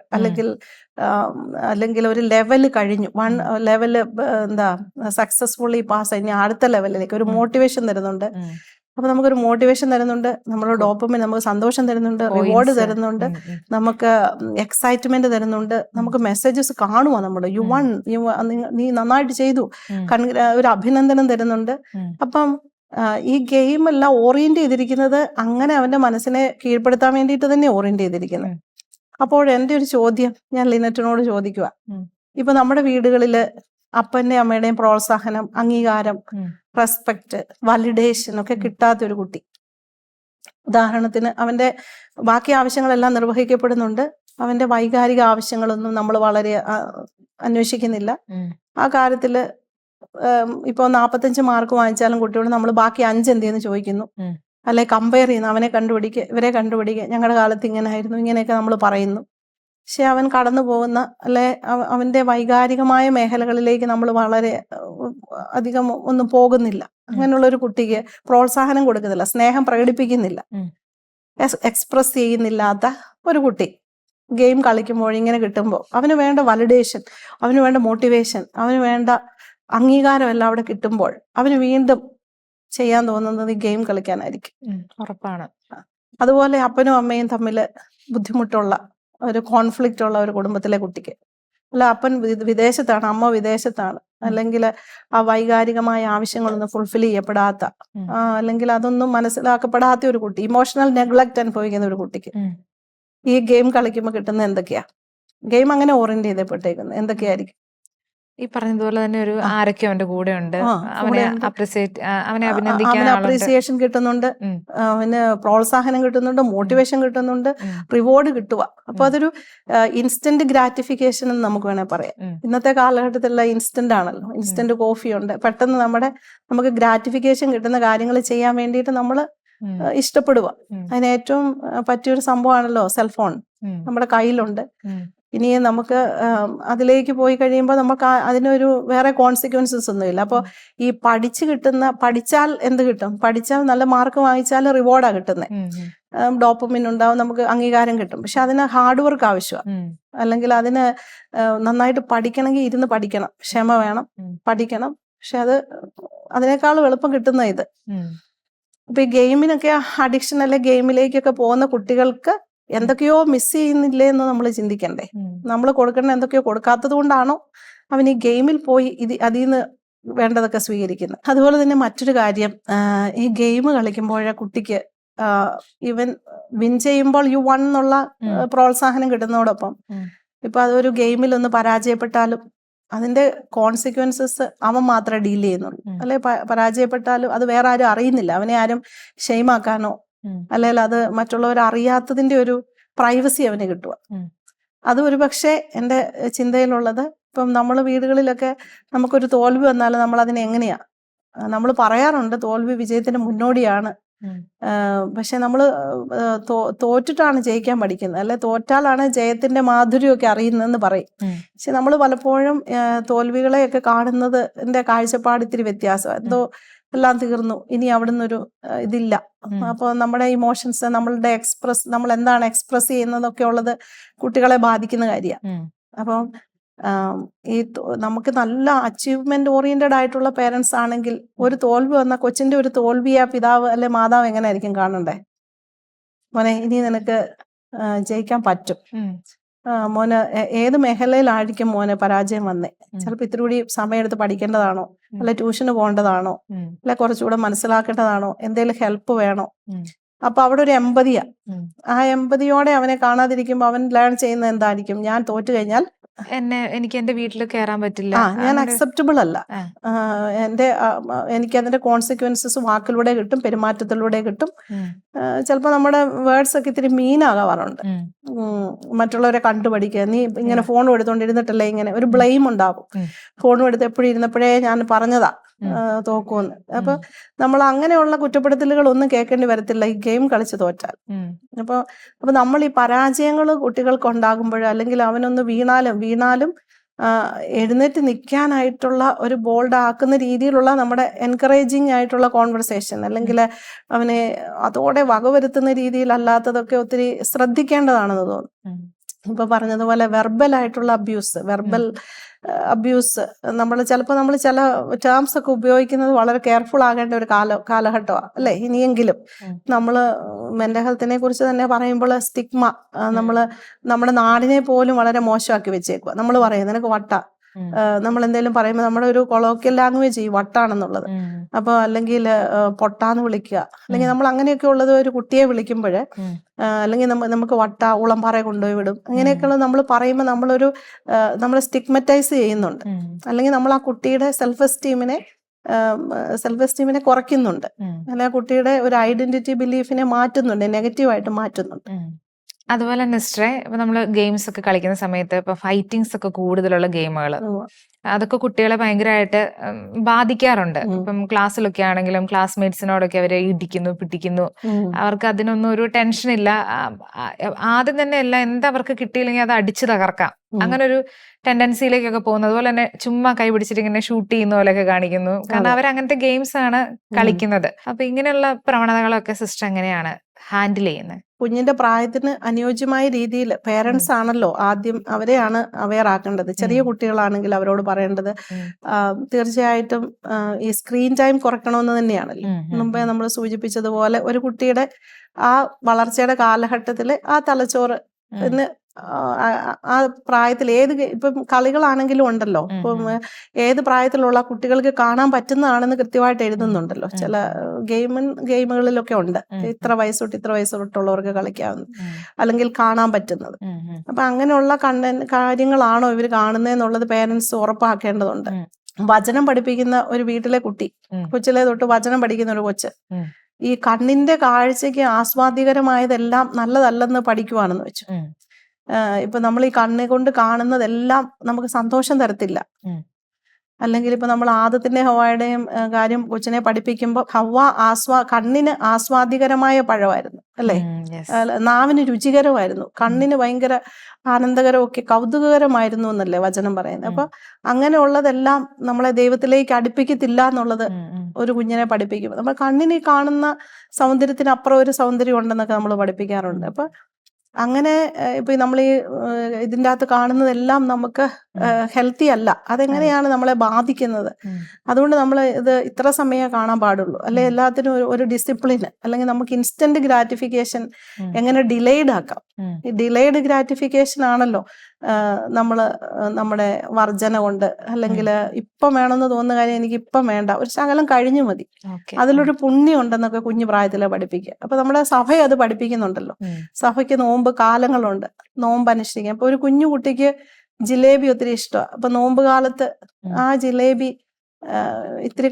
അല്ലെങ്കിൽ ഒരു ലെവല് കഴിഞ്ഞു, വൺ ലെവല് എന്താ സക്സസ്ഫുള്ളി പാസ് കഴിഞ്ഞ അടുത്ത ലെവലിലേക്ക് ഒരു മോട്ടിവേഷൻ തരുന്നുണ്ട്. അപ്പൊ നമുക്കൊരു മോട്ടിവേഷൻ തരുന്നുണ്ട്, നമ്മുടെ ഡോപ്പമിൻ നമുക്ക് സന്തോഷം തരുന്നുണ്ട്, റിവാർഡ് തരുന്നുണ്ട്, നമുക്ക് എക്സൈറ്റ്മെന്റ് തരുന്നുണ്ട്, നമുക്ക് മെസ്സേജസ് കാണുവാ നമ്മുടെ യു വൺ, നീ നന്നായിട്ട് ചെയ്തു, ഒരു അഭിനന്ദനം തരുന്നുണ്ട്. അപ്പം ഈ ഗെയിം എല്ലാം ഓറിയന്റ് ചെയ്തിരിക്കുന്നത് അങ്ങനെ അവന്റെ മനസ്സിനെ കീഴ്പ്പെടുത്താൻ വേണ്ടിയിട്ട് തന്നെ ഓറിയന്റ് ചെയ്തിരിക്കുന്നത്. അപ്പോൾ എൻ്റെ ഒരു ചോദ്യം ഞാൻ ലിനറ്റിനോട് ചോദിക്കുക, ഇപ്പൊ നമ്മുടെ വീടുകളില് അപ്പന്റെയും അമ്മയുടെയും പ്രോത്സാഹനം, അംഗീകാരം, റെസ്പെക്ട്, വാലിഡേഷൻ ഒക്കെ കിട്ടാത്തൊരു കുട്ടി, ഉദാഹരണത്തിന് അവന്റെ ബാക്കി ആവശ്യങ്ങളെല്ലാം നിർവഹിക്കപ്പെടുന്നുണ്ട്, അവന്റെ വൈകാരിക ആവശ്യങ്ങളൊന്നും നമ്മൾ വളരെ അന്വേഷിക്കുന്നില്ല. ആ കാര്യത്തില് ഇപ്പൊ 45 മാർക്ക് വാങ്ങിച്ചാലും കുട്ടിയോട് നമ്മൾ ബാക്കി 5 എന്ത് ചെയ്യുന്നു ചോദിക്കുന്നു, അല്ലെ കമ്പയർ ചെയ്യുന്നു, അവനെ കണ്ടുപിടിക്കുക, ഇവരെ കണ്ടുപിടിക്കുക, ഞങ്ങളുടെ കാലത്ത് ഇങ്ങനെ ആയിരുന്നു, ഇങ്ങനെയൊക്കെ നമ്മൾ പറയുന്നു. പക്ഷെ അവൻ കടന്നു പോകുന്ന അല്ലെ അവന്റെ വൈകാരികമായ മേഖലകളിലേക്ക് നമ്മൾ വളരെ അധികം ഒന്നും പോകുന്നില്ല. അങ്ങനെയുള്ള ഒരു കുട്ടിക്ക് പ്രോത്സാഹനം കൊടുക്കുന്നില്ല, സ്നേഹം പ്രകടിപ്പിക്കുന്നില്ല, എക്സ്പ്രസ് ചെയ്യുന്നില്ലാത്ത ഒരു കുട്ടി ഗെയിം കളിക്കുമ്പോൾ ഇങ്ങനെ കിട്ടുമ്പോൾ അവന് വേണ്ട വാലിഡേഷൻ, അവന് വേണ്ട മോട്ടിവേഷൻ, അവന് വേണ്ട അംഗീകാരം എല്ലാം അവിടെ കിട്ടുമ്പോൾ അവന് വീണ്ടും ചെയ്യാൻ തോന്നുന്നത് ഈ ഗെയിം കളിക്കാനായിരിക്കും. ഉറപ്പാണ്. അതുപോലെ അപ്പനും അമ്മയും തമ്മിൽ ബുദ്ധിമുട്ടുള്ള ഒരു കോൺഫ്ലിക്റ്റ് ഉള്ള ഒരു കുടുംബത്തിലെ കുട്ടിക്ക്, അല്ല അപ്പൻ വിദേശത്താണ്, അമ്മ വിദേശത്താണ്, അല്ലെങ്കിൽ ആ വൈകാരികമായ ആവശ്യങ്ങളൊന്നും ഫുൾഫിൽ ചെയ്യപ്പെടാത്ത, അല്ലെങ്കിൽ അതൊന്നും മനസ്സിലാക്കപ്പെടാത്ത ഒരു കുട്ടി, ഇമോഷണൽ നെഗ്ലക്റ്റ് അനുഭവിക്കുന്ന ഒരു കുട്ടിക്ക് ഈ ഗെയിം കളിക്കുമ്പോൾ കിട്ടുന്ന എന്തൊക്കെയാ, ഗെയിം അങ്ങനെ ഓറിയന്റ് ചെയ്തപ്പെട്ടേക്കുന്നത് എന്തൊക്കെയായിരിക്കും? ഈ പറഞ്ഞതുപോലെ തന്നെ ഒരു ആരൊക്കെ അവന്റെ കൂടെ ഉണ്ട്, അവനെ അപ്രീസിയേഷൻ കിട്ടുന്നുണ്ട്, അവന് പ്രോത്സാഹനം കിട്ടുന്നുണ്ട്, മോട്ടിവേഷൻ കിട്ടുന്നുണ്ട്, റിവാർഡ് കിട്ടുക. അപ്പൊ അതൊരു ഇൻസ്റ്റന്റ് ഗ്രാറ്റിഫിക്കേഷൻ എന്ന് നമുക്ക് വേണേൽ പറയാം. ഇന്നത്തെ കാലഘട്ടത്തിലുള്ള ഇൻസ്റ്റന്റ് ആണല്ലോ, ഇൻസ്റ്റന്റ് കോഫി ഉണ്ട്, പെട്ടെന്ന് നമുക്ക് ഗ്രാറ്റിഫിക്കേഷൻ കിട്ടുന്ന കാര്യങ്ങൾ ചെയ്യാൻ വേണ്ടിയിട്ട് നമ്മൾ ഇഷ്ടപ്പെടുക. അതിന് ഏറ്റവും പറ്റിയൊരു സംഭവമാണല്ലോ സെൽഫോൺ, നമ്മുടെ കയ്യിലുണ്ട്. ഇനി നമുക്ക് അതിലേക്ക് പോയി കഴിയുമ്പോൾ നമുക്ക് അതിനൊരു വേറെ കോൺസിക്വൻസസ് ഒന്നുമില്ല. അപ്പോൾ ഈ പഠിച്ചാൽ എന്ത് കിട്ടും, പഠിച്ചാൽ നല്ല മാർക്ക് വാങ്ങിച്ചാൽ റിവാർഡാ കിട്ടുന്നത്, ഡോപ്പമിൻ ഉണ്ടാവും, നമുക്ക് അംഗീകാരം കിട്ടും. പക്ഷെ അതിന് ഹാർഡ് വർക്ക് ആവശ്യമാണ്, അല്ലെങ്കിൽ അതിന് നന്നായിട്ട് പഠിക്കണമെങ്കിൽ ഇരുന്ന് പഠിക്കണം, ക്ഷമ വേണം, പഠിക്കണം. പക്ഷെ അതിനേക്കാളും എളുപ്പം കിട്ടുന്ന ഇത്. അപ്പൊ ഈ ഗെയിമിനൊക്കെ അഡിക്ഷൻ അല്ലെ ഗെയിമിലേക്കൊക്കെ പോകുന്ന കുട്ടികൾക്ക് എന്തൊക്കെയോ മിസ് ചെയ്യുന്നില്ലേ എന്ന് നമ്മൾ ചിന്തിക്കണ്ടേ. നമ്മൾ കൊടുക്കേണ്ട എന്തൊക്കെയോ കൊടുക്കാത്തത് കൊണ്ടാണോ അവൻ ഈ ഗെയിമിൽ പോയി അതിൽ നിന്ന് വേണ്ടതൊക്കെ സ്വീകരിക്കുന്നത്? അതുപോലെ തന്നെ മറ്റൊരു കാര്യം, ഈ ഗെയിം കളിക്കുമ്പോൾ കുട്ടിക്ക് ഇവൻ വിൻ ചെയ്യുമ്പോൾ യു വൺ എന്നുള്ള പ്രോത്സാഹനം കിട്ടുന്നതോടൊപ്പം ഇപ്പൊ അതൊരു ഗെയിമിൽ ഒന്ന് പരാജയപ്പെട്ടാലും അതിന്റെ കോൺസിക്വൻസസ് അവൻ മാത്രമേ ഡീൽ ചെയ്യുന്നുള്ളൂ. അല്ലെ പരാജയപ്പെട്ടാലും അത് വേറെ ആരും അറിയുന്നില്ല, അവനെ ആരും ഷെയിമാക്കാനോ അല്ലെങ്കിൽ അത് മറ്റുള്ളവർ അറിയാത്തതിന്റെ ഒരു പ്രൈവസി അവന് കിട്ടുക. അത് ഒരു പക്ഷേ എൻ്റെ ചിന്തയിലുള്ളത്, ഇപ്പം നമ്മൾ വീടുകളിലൊക്കെ നമുക്കൊരു തോൽവി വന്നാൽ നമ്മൾ അതിനെ എങ്ങനെയാ, നമ്മൾ പറയാറുണ്ട് തോൽവി വിജയത്തിന് മുന്നോടിയാണ്, പക്ഷെ നമ്മൾ തോറ്റിട്ടാണ് ജയിക്കാൻ പഠിക്കുന്നത്, അല്ലെ തോറ്റാലാണ് ജയത്തിന്റെ മാധുര്യമൊക്കെ അറിയുന്നതെന്ന് പറയും. പക്ഷെ നമ്മൾ പലപ്പോഴും തോൽവികളെയൊക്കെ കാണുന്നതിന്റെ കാഴ്ചപ്പാട് ഇത്തിരി വ്യത്യാസം, എന്തോ എല്ലാം തീർന്നു, ഇനി അവിടെ നിന്നൊരു ഇതില്ല. അപ്പോൾ നമ്മുടെ ഇമോഷൻസ്, നമ്മൾ എന്താണ് എക്സ്പ്രസ് ചെയ്യുന്നതൊക്കെ ഉള്ളത് കുട്ടികളെ ബാധിക്കുന്ന കാര്യമാണ്. അപ്പം നമുക്ക് നല്ല അച്ചീവ്മെന്റ് ഓറിയന്റഡ് ആയിട്ടുള്ള പേരൻസ് ആണെങ്കിൽ ഒരു തോൽവി വന്ന കൊച്ചിന്റെ ഒരു തോൽവിയാ പിതാവ് അല്ലെ മാതാവ് എങ്ങനെയായിരിക്കും കാണണ്ടേ? മോനെ ഇനി നിനക്ക് ജയിക്കാൻ പറ്റും, മോന് ഏത് മേഖലയിലായിരിക്കും മോന് പരാജയം വന്നേ, ചിലപ്പോൾ ഇത്തിരി കൂടി സമയമെടുത്ത് പഠിക്കേണ്ടതാണോ, അല്ലെ ട്യൂഷന് പോകേണ്ടതാണോ, അല്ലെ കുറച്ചുകൂടെ മനസ്സിലാക്കേണ്ടതാണോ, എന്തെങ്കിലും ഹെൽപ്പ് വേണോ? അപ്പൊ അവിടെ ഒരു എമ്പതിയാ. ആ എമ്പതിയോടെ അവനെ കാണാതിരിക്കുമ്പോൾ അവൻ ലേൺ ചെയ്യുന്നത് എന്തായിരിക്കും, ഞാൻ തോറ്റു കഴിഞ്ഞാൽ എനിക്ക് എന്റെ വീട്ടിൽ കയറാൻ പറ്റില്ല, ഞാൻ അക്സെപ്റ്റബിൾ അല്ല. ആ. എനിക്ക് അതിന്റെ കോൺസിക്വൻസസ് വാക്കിലൂടെ കിട്ടും, പെരുമാറ്റത്തിലൂടെ കിട്ടും. ചിലപ്പോൾ നമ്മുടെ വേർഡ്സ് ഒക്കെ ഇത്തിരി മീനാകാറുണ്ട്. മറ്റുള്ളവരെ കണ്ടുപഠിക്കുക, നീ ഇങ്ങനെ ഫോൺ എടുത്തോണ്ടിരുന്നിട്ടല്ലേ, ഇങ്ങനെ ഒരു ബ്ലെയിം ഉണ്ടാവും. ഫോണും എടുത്ത് എപ്പോഴും ഇരുന്നപ്പോഴേ ഞാൻ പറഞ്ഞതാ തോക്കുമെന്ന്. അപ്പൊ നമ്മൾ അങ്ങനെയുള്ള കുറ്റപ്പെടുത്തലുകൾ ഒന്നും കേൾക്കേണ്ടി വരത്തില്ല ഈ ഗെയിം കളിച്ച് തോറ്റാൽ. അപ്പൊ നമ്മൾ ഈ പരാജയങ്ങൾ കുട്ടികൾക്ക് ഉണ്ടാകുമ്പോൾ, അല്ലെങ്കിൽ അവനൊന്ന് വീണാലും എഴുന്നേറ്റ് നിൽക്കാനായിട്ടുള്ള ഒരു ബോൾഡ് ആക്കുന്ന രീതിയിലുള്ള നമ്മുടെ എൻകറേജിങ് ആയിട്ടുള്ള കോൺവെർസേഷൻ, അല്ലെങ്കിൽ അവനെ അതോടെ വകവരുത്തുന്ന രീതിയിലല്ലാത്തതൊക്കെ ഒത്തിരി ശ്രദ്ധിക്കേണ്ടതാണെന്ന് തോന്നുന്നു. ഇപ്പൊ പറഞ്ഞതുപോലെ വെർബൽ ആയിട്ടുള്ള വെർബൽ അബ്യൂസ് നമ്മൾ ചില ടേംസ് ഒക്കെ ഉപയോഗിക്കുന്നത് വളരെ കെയർഫുൾ ആകേണ്ട ഒരു കാലഘട്ടമാണ് അല്ലെ. ഇനിയെങ്കിലും നമ്മള് മെന്റൽ ഹെൽത്തിനെ കുറിച്ച് തന്നെ പറയുമ്പോൾ സ്റ്റിഗ്മ നമ്മുടെ നാടിനെ പോലും വളരെ മോശമാക്കി വെച്ചേക്കുക. നമ്മൾ പറയും നിനക്ക് വട്ട, നമ്മൾ എന്തെങ്കിലും പറയുമ്പോൾ നമ്മുടെ ഒരു കൊളോക്കിയൽ ലാംഗ്വേജ് ഈ വട്ടാണെന്നുള്ളത്. അപ്പൊ അല്ലെങ്കിൽ പൊട്ടാന്ന് വിളിക്കുക, അല്ലെങ്കിൽ നമ്മൾ അങ്ങനെയൊക്കെ ഉള്ളത് ഒരു കുട്ടിയെ വിളിക്കുമ്പോൾ, അല്ലെങ്കിൽ നമുക്ക് വട്ട ഉളംപാറ കൊണ്ടുപോയി വിടും, അങ്ങനെയൊക്കെയുള്ള നമ്മൾ പറയുമ്പോൾ നമ്മൾ സ്റ്റിഗ്മറ്റൈസ് ചെയ്യുന്നുണ്ട്. അല്ലെങ്കിൽ നമ്മൾ ആ കുട്ടിയുടെ സെൽഫ് എസ്റ്റീമിനെ കുറയ്ക്കുന്നുണ്ട്, അല്ലെങ്കിൽ ആ കുട്ടിയുടെ ഒരു ഐഡന്റിറ്റി ബിലീഫിനെ മാറ്റുന്നുണ്ട്, നെഗറ്റീവായിട്ട് മാറ്റുന്നുണ്ട്. അതുപോലെ തന്നെ സിസ്റ്ററെ, ഇപ്പൊ നമ്മള് ഗെയിംസ് ഒക്കെ കളിക്കുന്ന സമയത്ത് ഇപ്പൊ ഫൈറ്റിങ്സ് ഒക്കെ കൂടുതലുള്ള ഗെയിമുകൾ, അതൊക്കെ കുട്ടികളെ ഭയങ്കരമായിട്ട് ബാധിക്കാറുണ്ട്. ഇപ്പം ക്ലാസ്സിലൊക്കെ ആണെങ്കിലും ക്ലാസ്മേറ്റ്സിനോടൊക്കെ അവരെ ഇടിക്കുന്നു, പിടിക്കുന്നു. അവർക്ക് അതിനൊന്നും ഒരു ടെൻഷൻ ഇല്ല. ആദ്യം തന്നെ എല്ലാം അവർക്ക് കിട്ടിയില്ലെങ്കിൽ അത് അടിച്ചു തകർക്കാം, അങ്ങനെ ഒരു ടെൻഡൻസിയിലേക്കൊക്കെ പോകുന്നു. അതുപോലെ തന്നെ ചുമ്മാ കൈ പിടിച്ചിട്ട് ഇങ്ങനെ ഷൂട്ട് ചെയ്യുന്ന പോലെയൊക്കെ കാണിക്കുന്നു. കാരണം അവർ അങ്ങനത്തെ ഗെയിംസ് ആണ് കളിക്കുന്നത്. അപ്പൊ ഇങ്ങനെയുള്ള പ്രവണതകളൊക്കെ സിസ്റ്റർ എങ്ങനെയാണ് ഹാൻഡിൽ ചെയ്യുന്നത്? കുഞ്ഞിന്റെ പ്രായത്തിന് അനുയോജ്യമായ രീതിയിൽ പേരൻസ് ആണല്ലോ ആദ്യം അവരെയാണ് അവെയർ ആക്കേണ്ടത്. ചെറിയ കുട്ടികളാണെങ്കിൽ അവരോട് പറയേണ്ടത് തീർച്ചയായിട്ടും ഈ സ്ക്രീൻ ടൈം കുറയ്ക്കണമെന്ന് തന്നെയാണല്ലോ. മുമ്പേ നമ്മൾ സൂചിപ്പിച്ചതുപോലെ ഒരു കുട്ടിയുടെ ആ വളർച്ചയുടെ കാലഘട്ടത്തിൽ ആ തലച്ചോറ് ആ പ്രായത്തിൽ ഇപ്പം കളികളാണെങ്കിലും ഉണ്ടല്ലോ, ഇപ്പം ഏത് പ്രായത്തിലുള്ള കുട്ടികൾക്ക് കാണാൻ പറ്റുന്നതാണെന്ന് കൃത്യമായിട്ട് എഴുതുന്നുണ്ടല്ലോ. ചില ഗെയിമുകളിലൊക്കെ ഉണ്ട് ഇത്ര വയസ്സ് തൊട്ട് ഇത്ര വയസ്സ് തൊട്ടുള്ളവർക്ക് കളിക്കാവുന്നത്, അല്ലെങ്കിൽ കാണാൻ പറ്റുന്നത്. അപ്പൊ അങ്ങനെയുള്ള കാര്യങ്ങളാണോ ഇവർ കാണുന്നതെന്നുള്ളത് പേരൻസ് ഉറപ്പാക്കേണ്ടതുണ്ട്. വചനം പഠിപ്പിക്കുന്ന ഒരു വീട്ടിലെ കൊച്ചിലെ തൊട്ട് വചനം പഠിക്കുന്ന ഒരു കൊച്ച് ഈ കണ്ണിന്റെ കാഴ്ചക്ക് ആസ്വാദ്യകരമായതെല്ലാം നല്ലതല്ലെന്ന് പഠിക്കുവാണെന്ന് വെച്ചു. ഇപ്പൊ നമ്മൾ ഈ കണ്ണ് കൊണ്ട് കാണുന്നതെല്ലാം നമുക്ക് സന്തോഷം തരത്തില്ല. അല്ലെങ്കിൽ ഇപ്പൊ നമ്മൾ ആദത്തിന്റെ ഹവ്വയുടെയും കാര്യം കൊച്ചിനെ പഠിപ്പിക്കുമ്പോൾ ഹവ്വ കണ്ണിന് ആസ്വാദ്യകരമായ പഴമായിരുന്നു അല്ലെ, നാവിന് രുചികരമായിരുന്നു, കണ്ണിന് ഭയങ്കര ആനന്ദകരമൊക്കെ കൗതുകകരമായിരുന്നു എന്നല്ലേ വചനം പറയുന്നത്. അപ്പൊ അങ്ങനെയുള്ളതെല്ലാം നമ്മളെ ദൈവത്തിലേക്ക് അടുപ്പിക്കത്തില്ല എന്നുള്ളത് ഒരു കുഞ്ഞിനെ പഠിപ്പിക്കും. നമ്മൾ കണ്ണിന് കാണുന്ന സൗന്ദര്യത്തിന് അപ്പുറം ഒരു സൗന്ദര്യം ഉണ്ടെന്നൊക്കെ നമ്മൾ പഠിപ്പിക്കാറുണ്ട്. അപ്പൊ അങ്ങനെ ഇപ്പൊ നമ്മൾ ഈ ഇതിൻ്റെ അകത്ത് കാണുന്നതെല്ലാം നമുക്ക് ഹെൽത്തി അല്ല. അതെങ്ങനെയാണ് നമ്മളെ ബാധിക്കുന്നത്? അതുകൊണ്ട് നമ്മൾ ഇത് ഇത്ര സമയം കാണാൻ പാടുള്ളൂ, അല്ലെ എല്ലാത്തിനും ഒരു ഡിസിപ്ലിന്, അല്ലെങ്കിൽ നമുക്ക് ഇൻസ്റ്റന്റ് ഗ്രാറ്റിഫിക്കേഷൻ എങ്ങനെ ഡിലേഡ് ആക്കാം. ഈ ഡിലേഡ് ഗ്രാറ്റിഫിക്കേഷൻ ആണല്ലോ നമ്മുടെ വർജന കൊണ്ട്, അല്ലെങ്കിൽ ഇപ്പം വേണമെന്ന് തോന്നുന്ന കാര്യം എനിക്ക് ഇപ്പം വേണ്ട, ഒരു ശകലം കഴിഞ്ഞു മതി, അതിലൊരു പുണ്യം ഉണ്ടെന്നൊക്കെ കുഞ്ഞു പ്രായത്തിലെ പഠിപ്പിക്കുക. അപ്പൊ നമ്മുടെ സഭ അത് പഠിപ്പിക്കുന്നുണ്ടല്ലോ. സഭയ്ക്ക് നോമ്പ് കാലങ്ങളുണ്ട്, നോമ്പ് അനുഷ്ഠിക്കാൻ. അപ്പൊ ഒരു കുഞ്ഞു കുട്ടിക്ക് ജിലേബി ഒത്തിരി ഇഷ്ടമാണ്. അപ്പൊ നോമ്പ് കാലത്ത് ആ ജിലേബി ഇത്തിരി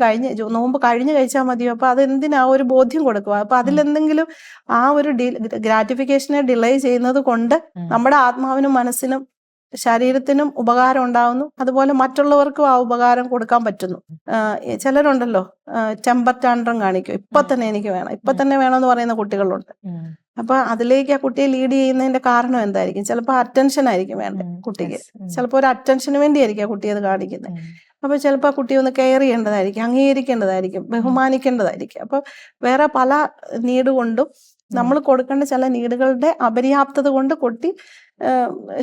നോമ്പ് കഴിഞ്ഞ് കഴിച്ചാൽ മതിയോ? അപ്പൊ അതെന്തിനാ ഒരു ബോധ്യം കൊടുക്കുക. അപ്പൊ അതിലെന്തെങ്കിലും ആ ഒരു ഗ്രാറ്റിഫിക്കേഷനെ ഡിലേ ചെയ്യുന്നത് കൊണ്ട് നമ്മുടെ ആത്മാവിനും മനസ്സിനും ശരീരത്തിനും ഉപകാരം ഉണ്ടാവുന്നു, അതുപോലെ മറ്റുള്ളവർക്കും ആ ഉപകാരം കൊടുക്കാൻ പറ്റുന്നു. ചിലരുണ്ടല്ലോ ടെമ്പർ ടാൻട്രം കാണിക്കും, ഇപ്പൊ തന്നെ എനിക്ക് വേണം, ഇപ്പൊ തന്നെ വേണമെന്ന് പറയുന്ന കുട്ടികളുണ്ട്. അപ്പൊ അതിലേക്ക് ആ കുട്ടിയെ ലീഡ് ചെയ്യുന്നതിന്റെ കാരണം എന്തായിരിക്കും? ചിലപ്പോൾ അറ്റൻഷൻ ആയിരിക്കും വേണ്ടത് കുട്ടിക്ക്, ചിലപ്പോൾ ഒരു അറ്റൻഷന് വേണ്ടിയായിരിക്കും ആ കുട്ടി അത് കാണിക്കുന്നത്. അപ്പൊ ചിലപ്പോൾ ആ കുട്ടിയെ ഒന്ന് കെയർ ചെയ്യേണ്ടതായിരിക്കും, അംഗീകരിക്കേണ്ടതായിരിക്കും, ബഹുമാനിക്കേണ്ടതായിരിക്കും. അപ്പൊ വേറെ പല നീഡ് കൊണ്ടും നമ്മൾ കൊടുക്കേണ്ട ചില നീഡുകളുടെ അപര്യാപ്തത കൊണ്ട് കുട്ടി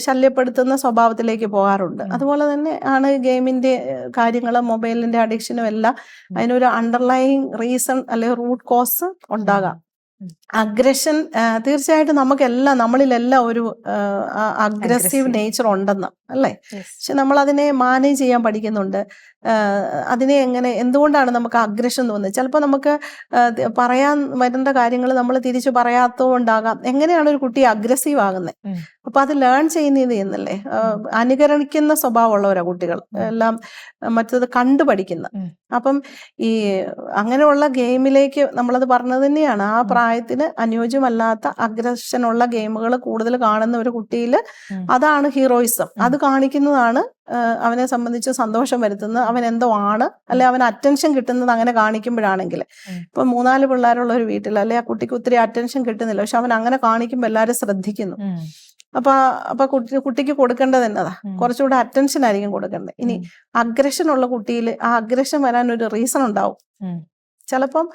ശല്യപ്പെടുത്തുന്ന സ്വഭാവത്തിലേക്ക് പോകാറുണ്ട്. അതുപോലെ തന്നെ ആണ് ഗെയിമിന്റെ കാര്യങ്ങളും മൊബൈലിന്റെ അഡിക്ഷനും എല്ലാം അതിനൊരു അണ്ടർലൈങ് റീസൺ അല്ലെങ്കിൽ റൂട്ട് കോസ് ഉണ്ടാകാം. അഗ്രഷൻ തീർച്ചയായിട്ടും നമ്മളിലെല്ലാം ഒരു അഗ്രസീവ് നേച്ചർ ഉണ്ടെന്ന്, അല്ലേ? പക്ഷെ നമ്മൾ അതിനെ മാനേജ് ചെയ്യാൻ പഠിക്കുന്നുണ്ട്. അതിനെ എന്തുകൊണ്ടാണ് നമുക്ക് അഗ്രഷൻ തോന്നുന്നത്? ചിലപ്പോൾ നമുക്ക് പറയാൻ വരേണ്ട കാര്യങ്ങൾ നമ്മൾ തിരിച്ചു പറയാത്തതുകൊണ്ടാകാം. എങ്ങനെയാണ് ഒരു കുട്ടി അഗ്രസീവ് ആകുന്നത്? അപ്പൊ അത് ലേൺ ചെയ്യുന്നത് എന്നല്ലേ, അനുകരിക്കുന്ന സ്വഭാവമുള്ളവരാ കുട്ടികൾ എല്ലാം, മറ്റത് കണ്ടു പഠിക്കുന്ന. അപ്പം ഈ അങ്ങനെയുള്ള ഗെയിമിലേക്ക് നമ്മളത് പറഞ്ഞത് തന്നെയാണ്, ആ പ്രായത്തിന് അനുയോജ്യമല്ലാത്ത അഗ്രഷനുള്ള ഗെയിമുകൾ കൂടുതൽ കാണുന്ന ഒരു കുട്ടിയിൽ അതാണ് ഹീറോയിസം. അത് കാണിക്കുന്നതാണ് അവനെ സംബന്ധിച്ച് സന്തോഷം വരുത്തുന്നത്. അവൻ എന്തോ ആണ്, അല്ലെ അവൻ അറ്റൻഷൻ കിട്ടുന്നത് അങ്ങനെ കാണിക്കുമ്പോഴാണെങ്കിൽ. ഇപ്പൊ 3-4 പിള്ളേരുള്ള ഒരു വീട്ടിൽ, അല്ലെ ആ കുട്ടിക്ക് ഒത്തിരി അറ്റൻഷൻ കിട്ടുന്നില്ല, പക്ഷെ അവൻ അങ്ങനെ കാണിക്കുമ്പോൾ എല്ലാവരും ശ്രദ്ധിക്കുന്നു. അപ്പൊ കുട്ടിക്ക് കൊടുക്കേണ്ടത് എന്നതാ, കുറച്ചുകൂടെ അറ്റൻഷൻ ആയിരിക്കും കൊടുക്കേണ്ടത്. ഇനി അഗ്രഷൻ ഉള്ള കുട്ടിയിൽ ആ അഗ്രഷൻ വരാൻ ഒരു റീസൺ ഉണ്ടാവും. ചിലപ്പം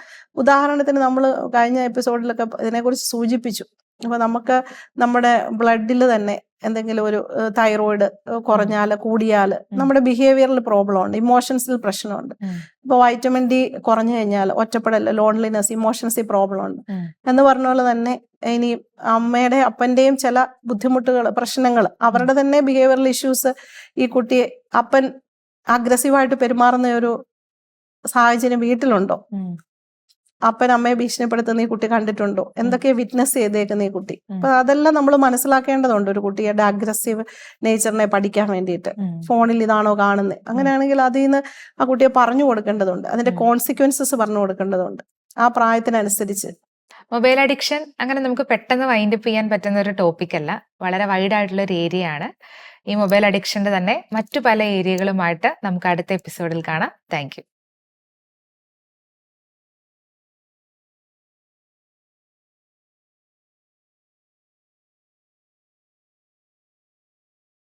ഉദാഹരണത്തിന് നമ്മൾ കഴിഞ്ഞ എപ്പിസോഡിലൊക്കെ ഇതിനെക്കുറിച്ച് സൂചിപ്പിച്ചു. അപ്പൊ നമുക്ക് നമ്മുടെ ബ്ലഡിൽ തന്നെ എന്തെങ്കിലും ഒരു തൈറോയിഡ് കുറഞ്ഞാൽ കൂടിയാൽ നമ്മുടെ ബിഹേവിയറിൽ പ്രോബ്ലം ഉണ്ട്, ഇമോഷൻസിൽ പ്രശ്നമുണ്ട്. ഇപ്പൊ വൈറ്റമിൻ ഡി കുറഞ്ഞു കഴിഞ്ഞാൽ ഒറ്റപ്പെടൽ, ലോൺലിനെസ്, ഇമോഷൻസിൽ പ്രോബ്ലം ഉണ്ട് എന്ന് പറഞ്ഞ പോലെ തന്നെ ഇനി അമ്മയുടെ അപ്പന്റെയും ചില ബുദ്ധിമുട്ടുകൾ, പ്രശ്നങ്ങൾ, അവരുടെ തന്നെ ബിഹേവിയറൽ ഇഷ്യൂസ് ഈ കുട്ടിയെ, അപ്പൻ അഗ്രസീവായിട്ട് പെരുമാറുന്ന ഒരു സാഹചര്യം വീട്ടിലുണ്ടോ? അപ്പൻ അമ്മയെ ഭീഷണിപ്പെടുത്തുന്ന ഈ കുട്ടി കണ്ടിട്ടുണ്ടോ? എന്തൊക്കെ വിറ്റ്നസ് ചെയ്തേക്കുന്ന ഈ കുട്ടി? അപ്പൊ അതെല്ലാം നമ്മൾ മനസ്സിലാക്കേണ്ടതുണ്ട് ഒരു കുട്ടിയുടെ അഗ്രസീവ് നേച്ചറിനെ പഠിക്കാൻ വേണ്ടിയിട്ട്. ഫോണിൽ ഇതാണോ കാണുന്നത്? അങ്ങനെയാണെങ്കിൽ അതിൽ നിന്ന് ആ കുട്ടിയെ പറഞ്ഞു കൊടുക്കേണ്ടതുണ്ട്, അതിന്റെ കോൺസിക്വൻസസ് പറഞ്ഞു കൊടുക്കേണ്ടതുണ്ട് ആ പ്രായത്തിനനുസരിച്ച്. മൊബൈൽ അഡിക്ഷൻ അങ്ങനെ നമുക്ക് പെട്ടെന്ന് വൈൻഡപ്പ് ചെയ്യാൻ പറ്റുന്ന ഒരു ടോപ്പിക് അല്ല, വളരെ വൈഡ് ആയിട്ടുള്ള ഒരു ഏരിയ ആണ്. ഈ മൊബൈൽ അഡിക്ഷന്റെ തന്നെ മറ്റു പല ഏരിയകളുമായിട്ട് നമുക്ക് അടുത്ത എപ്പിസോഡിൽ കാണാം. Thank you.